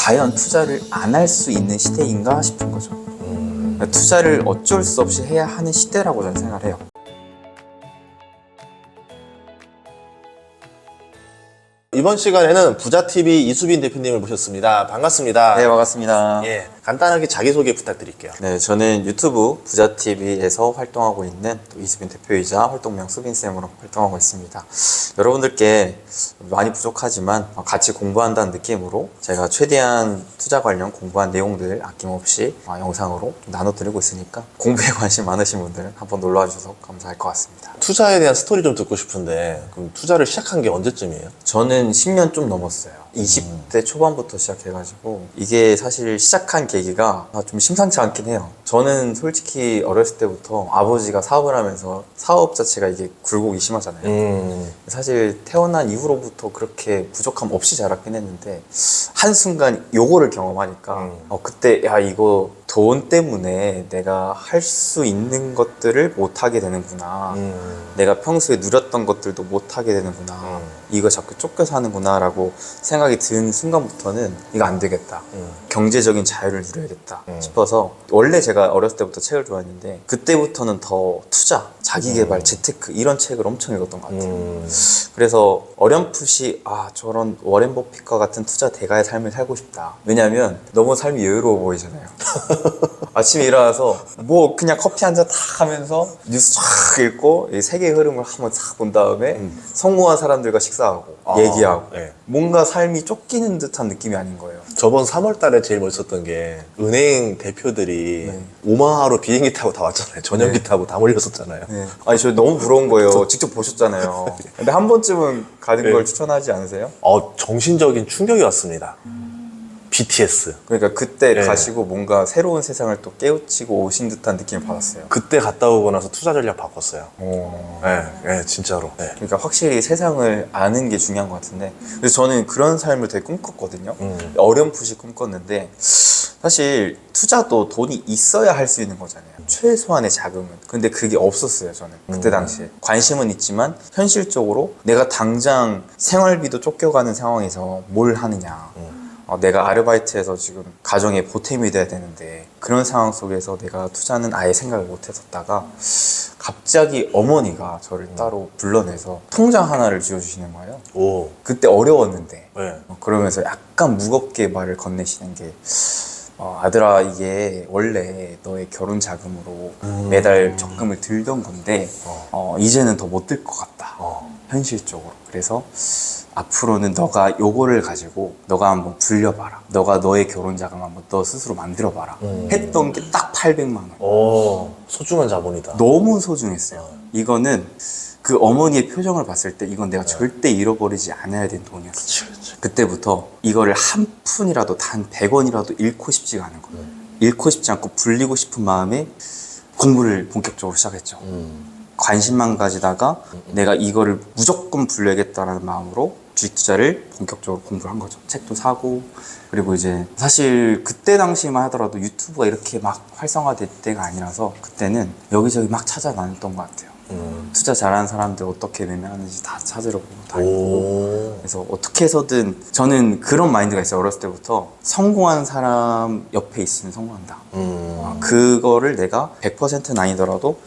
과연 투자를 안 할 수 있는 시대인가 싶은 거죠. 투자를 어쩔 수 없이 해야 하는 시대라고 저는 생각을 해요. 이번 시간에는 부자TV 이수빈 대표님을 모셨습니다. 반갑습니다. 네, 반갑습니다. 예, 간단하게 자기소개 부탁드릴게요. 네, 저는 유튜브 부자TV에서 활동하고 있는 또 이수빈 대표이자 활동명 수빈쌤으로 활동하고 있습니다. 여러분들께 많이 부족하지만 같이 공부한다는 느낌으로 제가 최대한 투자 관련 공부한 내용들 아낌없이 영상으로 나눠드리고 있으니까 공부에 관심 많으신 분들은 한번 놀러와 주셔서 감사할 것 같습니다. 투자에 대한 스토리 좀 듣고 싶은데 그럼 투자를 시작한 게 언제쯤이에요? 저는 10년 좀 넘었어요. 20대 초반부터 시작해가지고 이게 사실 시작한 계기가 좀 심상치 않긴 해요. 저는 솔직히 어렸을 때부터 아버지가 사업을 하면서 사업 자체가 이게 굴곡이 심하잖아요. 사실 태어난 이후로부터 그렇게 부족함 없이 자랐긴 했는데 한순간 요거를 경험하니까 그때 야 이거 돈 때문에 내가 할 수 있는 것들을 못하게 되는구나. 내가 평소에 누렸던 것들도 못하게 되는구나. 이거 자꾸 쫓겨 사는구나 라고 생각이 든 순간부터는 이거 안 되겠다. 경제적인 자유를 누려야겠다 싶어서 원래 제가 어렸을 때부터 책을 좋아했는데 그때부터는 더 투자, 자기개발, 재테크 이런 책을 엄청 읽었던 것 같아요. 그래서 어렴풋이 저런 워렌 버핏과 같은 투자 대가의 삶을 살고 싶다. 왜냐면 너무 삶이 여유로워 보이잖아요. 아침에 일어나서 뭐 그냥 커피 한 잔 탁 하면서 뉴스 쫙 읽고 이 세계의 흐름을 한번 탁 본 다음에 성공한 사람들과 식사하고 얘기하고 네. 뭔가 삶이 쫓기는 듯한 느낌이 아닌 거예요. 저번 3월 달에 제일 멋있었던 게 은행 대표들이 오마하로 비행기 타고 다 왔잖아요. 전용기 타고 다 몰렸었잖아요. 네. 아니 저 너무 부러운 거예요. 직접 보셨잖아요. 근데 한 번쯤은 가는 걸 추천하지 않으세요? 정신적인 충격이 왔습니다. BTS. 그러니까 그때 네. 가시고 뭔가 새로운 세상을 또 깨우치고 오신 듯한 느낌을 받았어요. 그때 갔다 오고 나서 투자 전략 바꿨어요. 네, 진짜로. 네. 그러니까 확실히 세상을 아는 게 중요한 것 같은데 그래서 저는 그런 삶을 되게 꿈꿨거든요. 어렴풋이 꿈꿨는데 사실 투자도 돈이 있어야 할 수 있는 거잖아요. 최소한의 자금은. 근데 그게 없었어요, 저는. 그때 당시에. 관심은 있지만 현실적으로 내가 당장 생활비도 쫓겨가는 상황에서 뭘 하느냐. 내가 아르바이트해서 지금 가정에 보탬이 돼야 되는데 그런 상황 속에서 내가 투자는 아예 생각을 못 했었다가 갑자기 어머니가 저를 따로 불러내서 통장 하나를 쥐어주시는 거예요. 오. 그때 어려웠는데 네. 그러면서 약간 무겁게 말을 건네시는 게 아들아 이게 원래 너의 결혼 자금으로 매달 적금을 들던 건데 이제는 더 못 들 것 같다. 현실적으로. 그래서 앞으로는 너가 요거를 가지고 너가 한번 불려봐라. 너가 너의 결혼 자금 한번 너 스스로 만들어봐라. 했던 게 딱 800만 원. 오, 소중한 자본이다. 너무 소중했어요. 이거는 그 어머니의 표정을 봤을 때 이건 내가 절대 잃어버리지 않아야 될 돈이었어요. 그때부터 이거를 한 푼이라도 단 100원이라도 잃고 싶지가 않은 거예요. 잃고 싶지 않고 불리고 싶은 마음에 공부를 본격적으로 시작했죠. 관심만 가지다가 내가 이거를 무조건 불려야겠다는 마음으로 주식 투자를 본격적으로 공부를 한 거죠. 책도 사고 그리고 이제 사실 그때 당시만 하더라도 유튜브가 이렇게 막 활성화될 때가 아니라서 그때는 여기저기 막 찾아다녔던 것 같아요. 투자 잘하는 사람들 어떻게 매매하는지 다 찾으러 다니고 그래서 어떻게 해서든 저는 그런 마인드가 있어요. 어렸을 때부터 성공한 사람 옆에 있으면 성공한다. 그거를 내가 100%는 아니더라도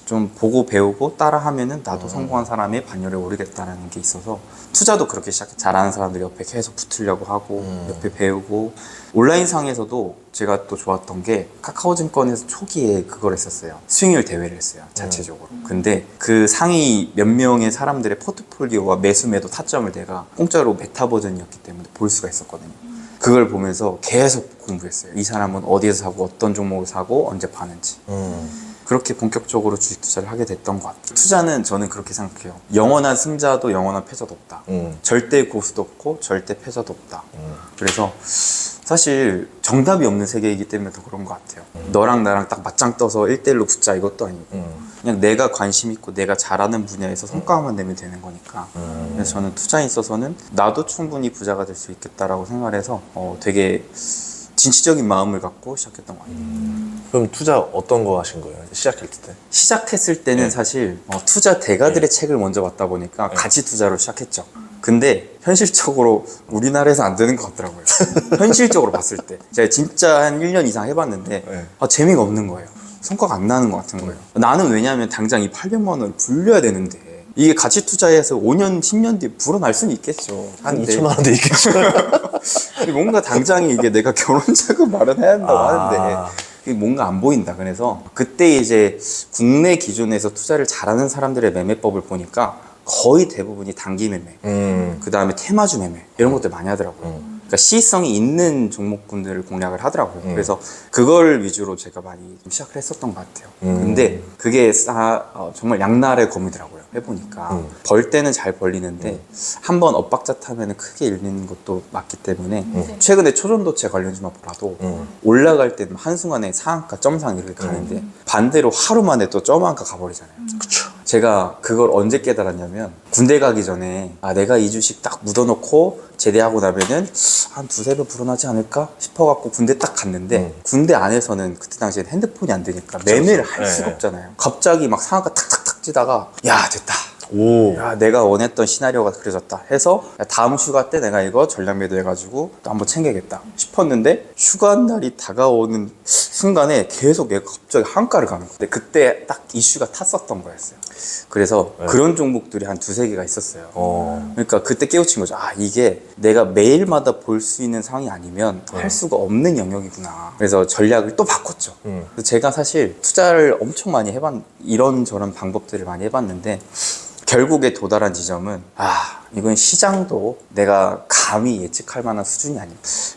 좀 보고 배우고 따라하면은 나도 성공한 사람의 반열에 오르겠다는 게 있어서 투자도 그렇게 시작해. 잘하는 사람들 옆에 계속 붙으려고 하고 옆에 배우고 온라인상에서도 제가 또 좋았던 게 카카오증권에서 초기에 그걸 했었어요. 수익률 대회를 했어요. 자체적으로. 근데 그 상위 몇 명의 사람들의 포트폴리오와 매수 매도 타점을 내가 공짜로 메타 버전이었기 때문에 볼 수가 있었거든요. 그걸 보면서 계속 공부했어요. 이 사람은 어디에서 사고 어떤 종목을 사고 언제 파는지. 그렇게 본격적으로 주식 투자를 하게 됐던 것 같아요. 투자는 저는 그렇게 생각해요. 영원한 승자도 영원한 패자도 없다. 절대 고수도 없고 절대 패자도 없다. 그래서 사실 정답이 없는 세계이기 때문에 더 그런 것 같아요. 너랑 나랑 딱 맞짱 떠서 1대1로 붙자 이것도 아니고 그냥 내가 관심 있고 내가 잘하는 분야에서 성과만 내면 되는 거니까 그래서 저는 투자에 있어서는 나도 충분히 부자가 될 수 있겠다라고 생각을 해서 되게 진취적인 마음을 갖고 시작했던 것 같아요. 그럼 투자 어떤 거 하신 거예요? 시작할 때? 시작했을 때는 네. 사실 투자 대가들의 책을 먼저 봤다 보니까 가치 투자로 시작했죠. 근데 현실적으로 우리나라에서 안 되는 것 같더라고요. 현실적으로 봤을 때 제가 진짜 한 1년 이상 해봤는데 네. 재미가 없는 거예요. 성과가 안 나는 것 같은 거예요. 나는 왜냐하면 당장 이 800만 원을 불려야 되는데 이게 가치 투자해서 5년, 10년 뒤에 불어날 수는 있겠죠. 한 근데 2천만 원도 있겠죠. 뭔가 당장에 이게 내가 결혼 자금 마련해야 한다고 아. 하는데 그게 뭔가 안 보인다. 그래서 그때 이제 국내 기존에서 투자를 잘하는 사람들의 매매법을 보니까 거의 대부분이 단기 매매, 그 다음에 테마주 매매 이런 것들 많이 하더라고요. 그러니까 시성이 있는 종목군들을 공략을 하더라고요. 그래서 그걸 위주로 제가 많이 좀 시작을 했었던 것 같아요. 근데 그게 정말 양날의 검이더라고요. 해보니까 벌 때는 잘 벌리는데 한번 엇박자 타면 크게 잃는 것도 맞기 때문에 최근에 초전도체 관련주만 보라도 올라갈 때는 한순간에 상한가 점상 이렇게 가는데 반대로 하루 만에 또 점한가 가버리잖아요. 그쵸. 제가 그걸 언제 깨달았냐면 군대 가기 전에 내가 이 주식 딱 묻어놓고 제대하고 나면은 한 두세 배 불어나지 않을까 싶어갖고 군대 딱 갔는데 군대 안에서는 그때 당시에 핸드폰이 안 되니까 매매를 할 수가 네. 없잖아요. 갑자기 막 상한가 탁탁탁 찌다가 야 됐다. 오. 야 내가 원했던 시나리오가 그려졌다 해서 야, 다음 휴가 때 내가 이거 전략 매도해가지고 또 한번 챙겨야겠다 싶었는데 휴가 날이 다가오는 순간에 계속 얘가 갑자기 한가를 가는 거예요. 근데 그때 딱 이슈가 탔었던 거였어요. 그래서 그런 종목들이 한 두세 개가 있었어요. 그러니까 그때 깨우친 거죠. 이게 내가 매일마다 볼 수 있는 상황이 아니면 할 수가 없는 영역이구나. 그래서 전략을 또 바꿨죠. 그래서 제가 사실 투자를 엄청 많이 이런저런 방법들을 많이 해봤는데 결국에 도달한 지점은 이건 시장도 내가 감히 예측할 만한 수준이 아니야.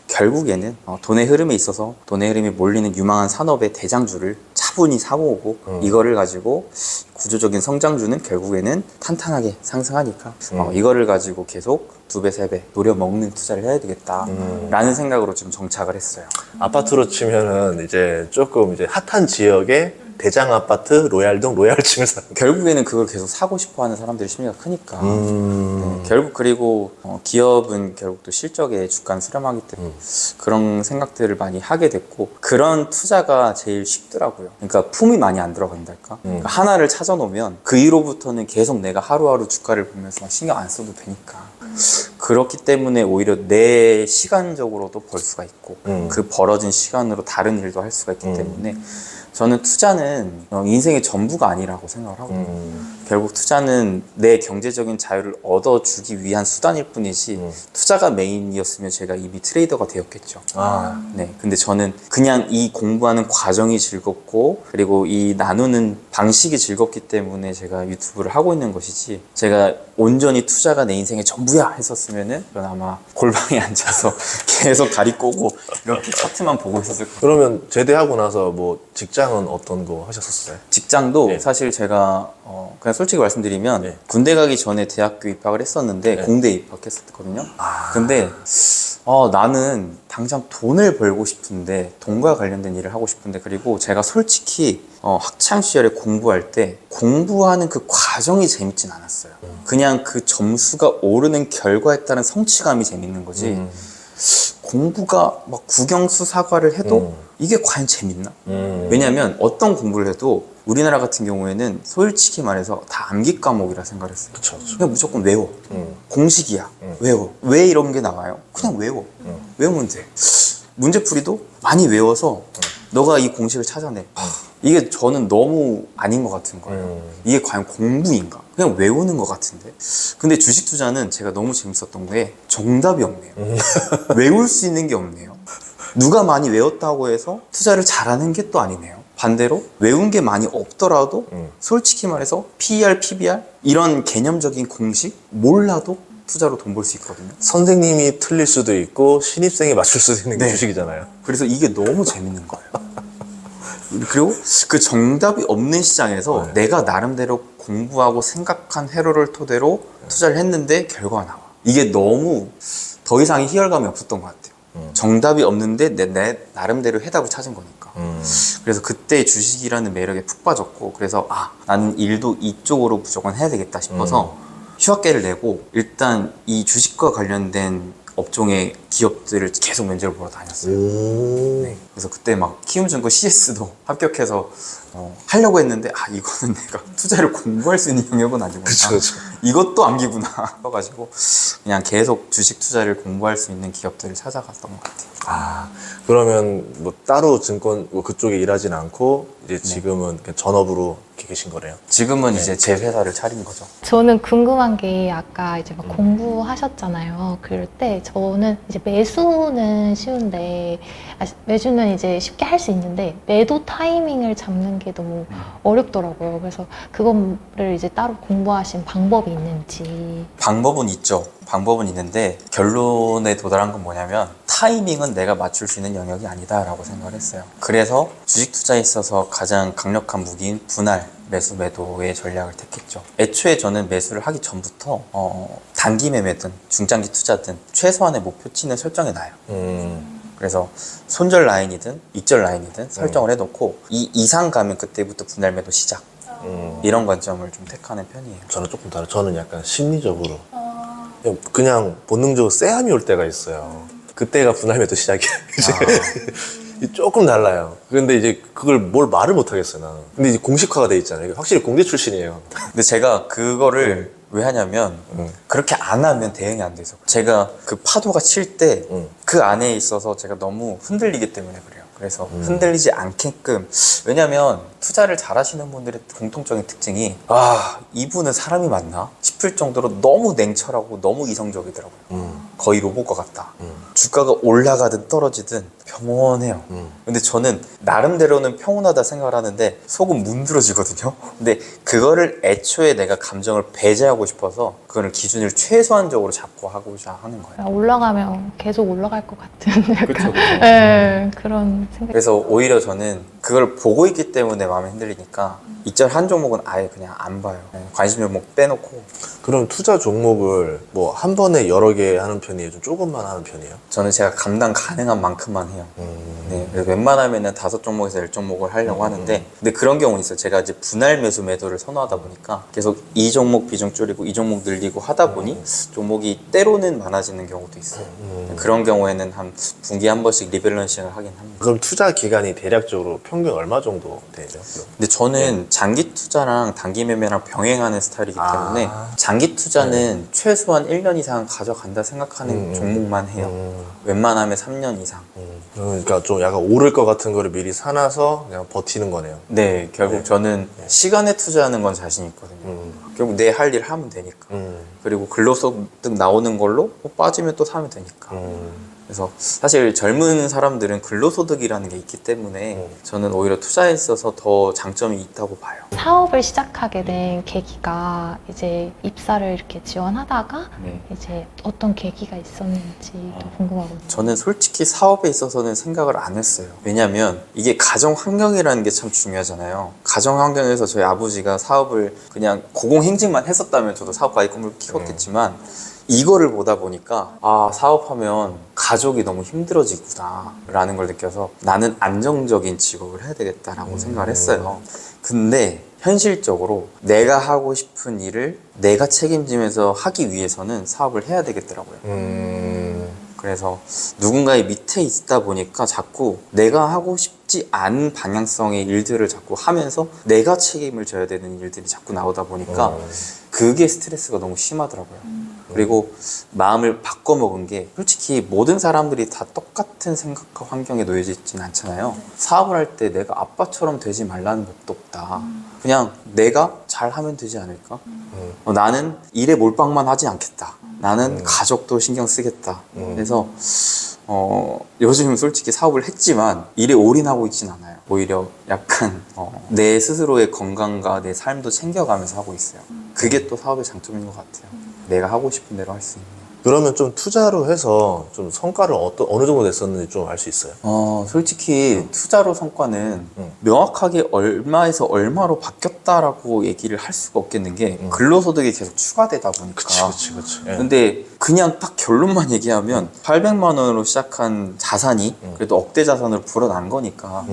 결국에는 돈의 흐름에 있어서 돈의 흐름이 몰리는 유망한 산업의 대장주를 차분히 사모으고 이거를 가지고 구조적인 성장주는 결국에는 탄탄하게 상승하니까 이거를 가지고 계속 2배, 3배 노려먹는 투자를 해야 되겠다 라는 생각으로 좀 정착을 했어요. 아파트로 치면은 이제 조금 이제 핫한 지역에 대장 아파트, 로얄동, 로얄층을 사는 거. 결국에는 그걸 계속 사고 싶어 하는 사람들의 심리가 크니까. 네, 결국 그리고 기업은 결국 또 실적에 주가는 수렴하기 때문에 그런 생각들을 많이 하게 됐고 그런 투자가 제일 쉽더라고요. 그러니까 품이 많이 안 들어간달까? 그러니까 하나를 찾아 놓으면 그 이후로부터는 계속 내가 하루하루 주가를 보면서 막 신경 안 써도 되니까. 그렇기 때문에 오히려 내 시간적으로도 벌 수가 있고 그 벌어진 시간으로 다른 일도 할 수가 있기 때문에 저는 투자는 인생의 전부가 아니라고 생각을 하거든요. 결국 투자는 내 경제적인 자유를 얻어주기 위한 수단일 뿐이지 투자가 메인이었으면 제가 이미 트레이더가 되었겠죠. 네, 근데 저는 그냥 이 공부하는 과정이 즐겁고 그리고 이 나누는 방식이 즐겁기 때문에 제가 유튜브를 하고 있는 것이지 제가 온전히 투자가 내 인생의 전부야 했었으면은 저는 아마 골방에 앉아서 계속 다리 꼬고 이렇게 차트만 보고 있었을 거예요. 그러면 제대하고 나서 뭐 직장은 어떤 거 하셨었어요? 직장도 네. 사실 제가 그냥 솔직히 말씀드리면 네. 군대 가기 전에 대학교 입학을 했었는데 네. 공대 입학했었거든요. 근데 나는 당장 돈을 벌고 싶은데 돈과 관련된 일을 하고 싶은데 그리고 제가 솔직히 학창 시절에 공부할 때 공부하는 그 과정이 재밌진 않았어요. 그냥 그 점수가 오르는 결과에 따른 성취감이 재밌는 거지. 공부가 막 국영수 사과를 해도 이게 과연 재밌나? 왜냐면 어떤 공부를 해도 우리나라 같은 경우에는 솔직히 말해서 다 암기 과목이라 생각을 했어요. 그쵸. 그냥 무조건 외워. 공식이야. 외워. 왜 이런 게 나와요? 그냥 외워. 외우면 돼. 문제풀이도 많이 외워서 너가 이 공식을 찾아내. 이게 저는 너무 아닌 것 같은 거예요. 이게 과연 공부인가? 그냥 외우는 것 같은데. 근데 주식 투자는 제가 너무 재밌었던 게 정답이 없네요. 외울 수 있는 게 없네요. 누가 많이 외웠다고 해서 투자를 잘하는 게 또 아니네요. 반대로 외운 게 많이 없더라도 솔직히 말해서 PER, PBR 이런 개념적인 공식 몰라도 투자로 돈 벌 수 있거든요. 선생님이 틀릴 수도 있고 신입생이 맞출 수도 있는 게 네. 주식이잖아요. 그래서 이게 너무 재밌는 거예요. 그리고 그 정답이 없는 시장에서 내가 나름대로 공부하고 생각한 회로를 토대로 투자를 했는데 결과가 나와. 이게 너무 더 이상의 희열감이 없었던 것 같아요. 정답이 없는데 내 나름대로 해답을 찾은 거니까. 그래서 그때 주식이라는 매력에 푹 빠졌고 그래서 나는 일도 이쪽으로 무조건 해야 되겠다 싶어서 휴학계를 내고 일단 이 주식과 관련된 업종의 기업들을 계속 면접을 보러 다녔어요. 네. 그래서 그때 막 키움증권 CS도 합격해서 하려고 했는데 이거는 내가 투자를 공부할 수 있는 영역은 아니구나. 그쵸. 이것도 암기구나. 그래가지고 그냥 계속 주식 투자를 공부할 수 있는 기업들을 찾아갔던 것 같아요. 그러면 뭐 따로 증권 뭐 그쪽에 일하진 않고 이제 지금은 그냥 전업으로 이렇게 계신 거네요. 지금은 이제 제 회사를 차린 거죠. 저는 궁금한 게 아까 이제 막 공부하셨잖아요. 그럴 때 저는 이제 매수는 쉬운데 매수는 이제 쉽게 할 수 있는데 매도 타이밍을 잡는 게 너무 어렵더라고요. 그래서 그거를 이제 따로 공부하신 방법이 있는지. 방법은 있죠. 방법은 있는데 결론에 도달한 건 뭐냐면 타이밍은 내가 맞출 수 있는 영역이 아니다라고 생각을 했어요. 그래서 주식 투자에 있어서 가장 강력한 무기인 분할 매수 매도의 전략을 택했죠. 애초에 저는 매수를 하기 전부터 단기 매매든 중장기 투자든 최소한의 목표치는 설정해 놔요. 그래서 손절 라인이든 익절 라인이든 설정을 해놓고 이 이상 가면 그때부터 분할 매도 시작. 이런 관점을 좀 택하는 편이에요. 저는 조금 다르. 저는 약간 심리적으로 그냥 본능적으로 쎄함이 올 때가 있어요. 그때가 분할 매도 시작이에요. 이제 조금 달라요. 근데 이제 그걸 뭘 말을 못 하겠어요, 나는. 근데 이제 공식화가 돼 있잖아요. 확실히 공대 출신이에요. 근데 제가 그거를 왜 하냐면 그렇게 안 하면 대응이 안 돼서 제가 그 파도가 칠 때 그 안에 있어서 제가 너무 흔들리기 때문에 그래요. 그래서 흔들리지 않게끔, 왜냐면 투자를 잘 하시는 분들의 공통적인 특징이 이분은 사람이 맞나 싶을 정도로 너무 냉철하고 너무 이성적이더라고요. 거의 로봇과 같다. 주가가 올라가든 떨어지든 평온해요. 근데 저는 나름대로는 평온하다 생각을 하는데 속은 문드러지거든요. 근데 그거를 애초에 내가 감정을 배제하고 싶어서 그거를 기준을 최소한적으로 잡고 하고자 하는 거예요. 올라가면 계속 올라갈 것 같은 약간 그쵸. 네, 그런 생각. 그래서 오히려 저는 그걸 보고 있기 때문에 마음이 흔들리니까 익절 한 종목은 아예 그냥 안 봐요. 관심 종목 빼놓고. 그럼 투자 종목을 뭐 한 번에 여러 개 하는 편이에요? 좀 조금만 하는 편이에요? 저는 제가 감당 가능한 만큼만 해요. 네, 그래서 웬만하면은 5종목에서 10종목을 하려고 하는데, 근데 그런 경우는 있어요. 제가 이제 분할 매수 매도를 선호하다 보니까 계속 이 종목 비중 줄이고 이 종목 늘리고 하다 보니 종목이 때로는 많아지는 경우도 있어요. 그런 경우에는 한 분기에 한 번씩 리밸런싱을 하긴 합니다. 그럼 투자 기간이 대략적으로 평균 얼마 정도 돼요? 근데 저는 장기 투자랑 단기 매매랑 병행하는 스타일이기 때문에 장기 투자는 최소한 1년 이상 가져간다 생각하는 종목만 해요. 웬만하면 3년 이상. 그러니까 좀 약간 오를 것 같은 거를 미리 사놔서 그냥 버티는 거네요. 네, 결국 저는 시간에 투자하는 건 자신 있거든요. 결국 내 할 일 하면 되니까. 그리고 근로소득 나오는 걸로 빠지면 또 사면 되니까. 그래서 사실 젊은 사람들은 근로소득이라는 게 있기 때문에 저는 오히려 투자에 있어서 더 장점이 있다고 봐요. 사업을 시작하게 된 계기가 이제 입사를 이렇게 지원하다가 네. 이제 어떤 계기가 있었는지 또 궁금하거든요. 저는 솔직히 사업에 있어서는 생각을 안 했어요. 왜냐면 이게 가정 환경이라는 게 참 중요하잖아요. 가정 환경에서 저희 아버지가 사업을 그냥 고공행진만 했었다면 저도 사업가의 꿈을 키웠겠지만 이거를 보다 보니까 사업하면 가족이 너무 힘들어지구나 라는 걸 느껴서 나는 안정적인 직업을 해야 되겠다라고 생각을 했어요. 근데 현실적으로 내가 하고 싶은 일을 내가 책임지면서 하기 위해서는 사업을 해야 되겠더라고요. 그래서 누군가의 밑에 있다 보니까 자꾸 내가 하고 싶지 않은 방향성의 일들을 자꾸 하면서 내가 책임을 져야 되는 일들이 자꾸 나오다 보니까 그게 스트레스가 너무 심하더라고요. 그리고 마음을 바꿔먹은 게 솔직히 모든 사람들이 다 똑같은 생각과 환경에 놓여져 있진 않잖아요. 사업을 할 때 내가 아빠처럼 되지 말라는 법도 없다. 그냥 내가 잘하면 되지 않을까? 나는 일에 몰빵만 하지 않겠다. 나는 가족도 신경 쓰겠다. 그래서 요즘 솔직히 사업을 했지만 일에 올인하고 있진 않아요. 오히려 약간 내 스스로의 건강과 내 삶도 챙겨가면서 하고 있어요. 그게 또 사업의 장점인 것 같아요. 내가 하고 싶은 대로 할 수 있는. 그러면 좀 투자로 해서 좀 성과를 어느 정도 냈었는지 좀 알 수 있어요? 솔직히 투자로 성과는 명확하게 얼마에서 얼마로 바뀌었다라고 얘기를 할 수가 없겠는 게 근로소득이 계속 추가되다 보니까. 그치. 예. 근데 그냥 딱 결론만 얘기하면 800만 원으로 시작한 자산이 그래도 억대 자산으로 불어난 거니까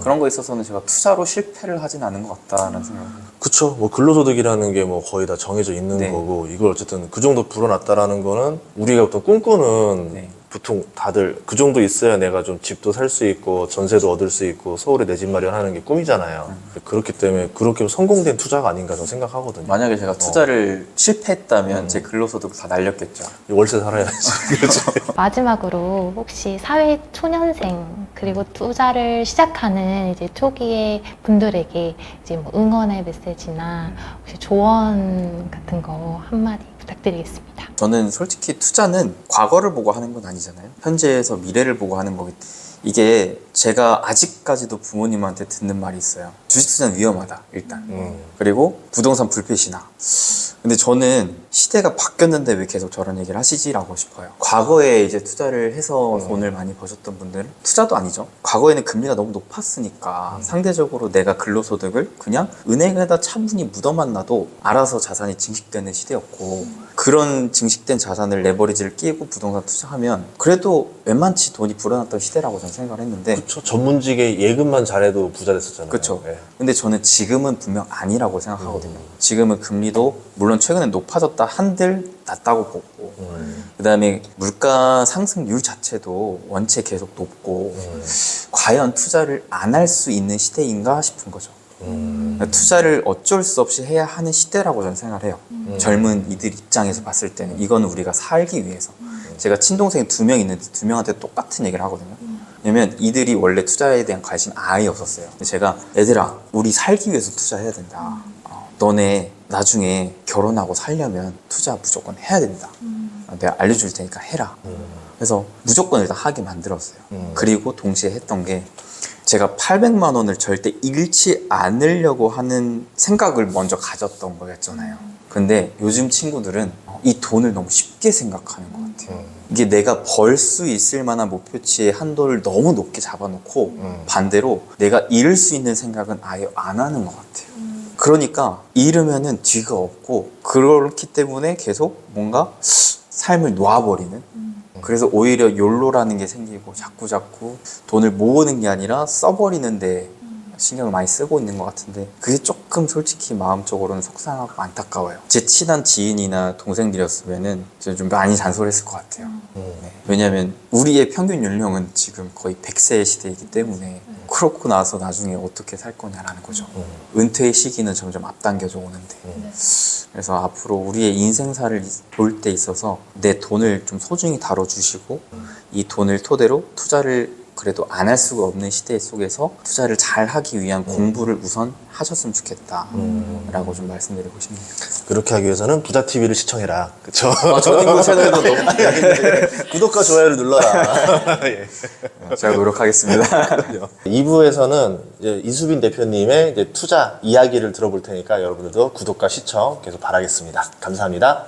그런 거에 있어서는 제가 투자로 실패를 하진 않은 것 같다는 생각을. 그쵸. 뭐 근로소득이라는 게 뭐 거의 다 정해져 있는 네. 거고, 이걸 어쨌든 그 정도 불어났다라는 거는 우리가 보통 꿈꾸는 네. 보통 다들 그 정도 있어야 내가 좀 집도 살 수 있고 전세도 얻을 수 있고 서울에 내 집 마련하는 게 꿈이잖아요. 그렇기 때문에 그렇게 성공된 투자가 아닌가 저는 생각하거든요. 만약에 제가 투자를 실패했다면 제 근로소득 다 날렸겠죠. 월세 살아야지. 그렇지. 마지막으로 혹시 사회 초년생 그리고 투자를 시작하는 이제 초기의 분들에게 이제 뭐 응원의 메시지나 혹시 조언 같은 거 한마디 부탁드리겠습니다. 저는 솔직히 투자는 과거를 보고 하는 건 아니잖아요. 현재에서 미래를 보고 하는 거기 때문에 이게 제가 아직까지도 부모님한테 듣는 말이 있어요. 주식 투자는 위험하다, 일단. 그리고 부동산 불패시나. 근데 저는 시대가 바뀌었는데 왜 계속 저런 얘기를 하시지라고 싶어요. 과거에 이제 투자를 해서 돈을 많이 버셨던 분들은 투자도 아니죠. 과거에는 금리가 너무 높았으니까 상대적으로 내가 근로소득을 그냥 은행에다 차분히 묻어만 놔도 알아서 자산이 증식되는 시대였고, 그런 증식된 자산을 레버리지를 끼고 부동산 투자하면 그래도 웬만치 돈이 불어났던 시대라고 저는 생각을 했는데, 그쵸. 전문직에 예금만 잘해도 부자 됐었잖아요. 그쵸. 네. 근데 저는 지금은 분명 아니라고 생각하거든요. 지금은 금리도 물론 최근에 높아졌다 한들 낮다고 보고, 그 다음에 물가 상승률 자체도 원체 계속 높고, 과연 투자를 안 할 수 있는 시대인가 싶은 거죠. 그러니까 투자를 어쩔 수 없이 해야 하는 시대라고 저는 생각을 해요. 젊은 이들 입장에서 봤을 때는 이거는 우리가 살기 위해서. 제가 친동생이 2명 있는데 2명한테 똑같은 얘기를 하거든요. 왜냐면 이들이 원래 투자에 대한 관심이 아예 없었어요. 근데 제가 애들아, 우리 살기 위해서 투자해야 된다. 너네 나중에 결혼하고 살려면 투자 무조건 해야 된다. 내가 알려줄 테니까 해라. 그래서 무조건 일단 하게 만들었어요. 그리고 동시에 했던 게, 제가 800만 원을 절대 잃지 않으려고 하는 생각을 먼저 가졌던 거였잖아요. 근데 요즘 친구들은 이 돈을 너무 쉽게 생각하는 것 같아요. 이게 내가 벌 수 있을 만한 목표치의 한도를 너무 높게 잡아놓고 반대로 내가 잃을 수 있는 생각은 아예 안 하는 것 같아요. 그러니까 잃으면은 뒤가 없고, 그렇기 때문에 계속 뭔가 삶을 놓아버리는, 그래서 오히려 욜로라는 게 생기고 자꾸 돈을 모으는 게 아니라 써버리는데 신경을 많이 쓰고 있는 것 같은데, 그게 조금 솔직히 마음적으로는 속상하고 안타까워요. 제 친한 지인이나 동생들이었으면은 제가 좀 많이 잔소리했을 것 같아요. 네. 왜냐면 우리의 평균 연령은 지금 거의 100세 시대이기 때문에 그렇고 나서 나중에 어떻게 살 거냐라는 거죠. 은퇴의 시기는 점점 앞당겨져 오는데, 그래서 앞으로 우리의 인생사를 볼 때 있어서 내 돈을 좀 소중히 다뤄주시고, 이 돈을 토대로 투자를 그래도 안 할 수가 없는 시대 속에서 투자를 잘 하기 위한 공부를 우선 하셨으면 좋겠다라고 좀 말씀드리고 싶네요. 그렇게 하기 위해서는 부자TV를 시청해라. 그쵸? 저닝구 채널도 너무 구독과 좋아요를 눌러라. 예. 제가 노력하겠습니다. 2부에서는 이제 이수빈 대표님의 이제 투자 이야기를 들어볼 테니까 여러분들도 구독과 시청 계속 바라겠습니다. 감사합니다.